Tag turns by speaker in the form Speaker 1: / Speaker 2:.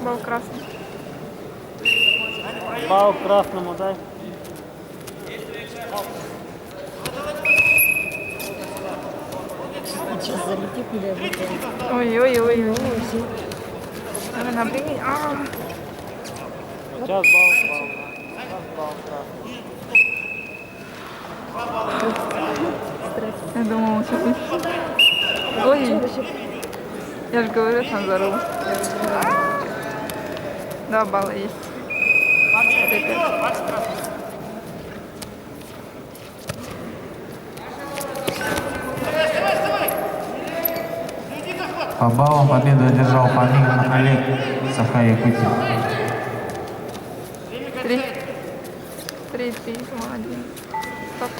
Speaker 1: Бал красный.
Speaker 2: Бал красному дай.
Speaker 3: Сейчас залетит куда я буду.
Speaker 1: Ой-ой-ой. Надо напрягать.
Speaker 2: Сейчас бал красный.
Speaker 1: Я думала, что будет. Ой. Я же говорю, сам здорово. 2 балла есть.
Speaker 4: По баллам победу одержал Фомин Олег, Саха-Якутия.
Speaker 1: 3. 3, молодец. Стоп.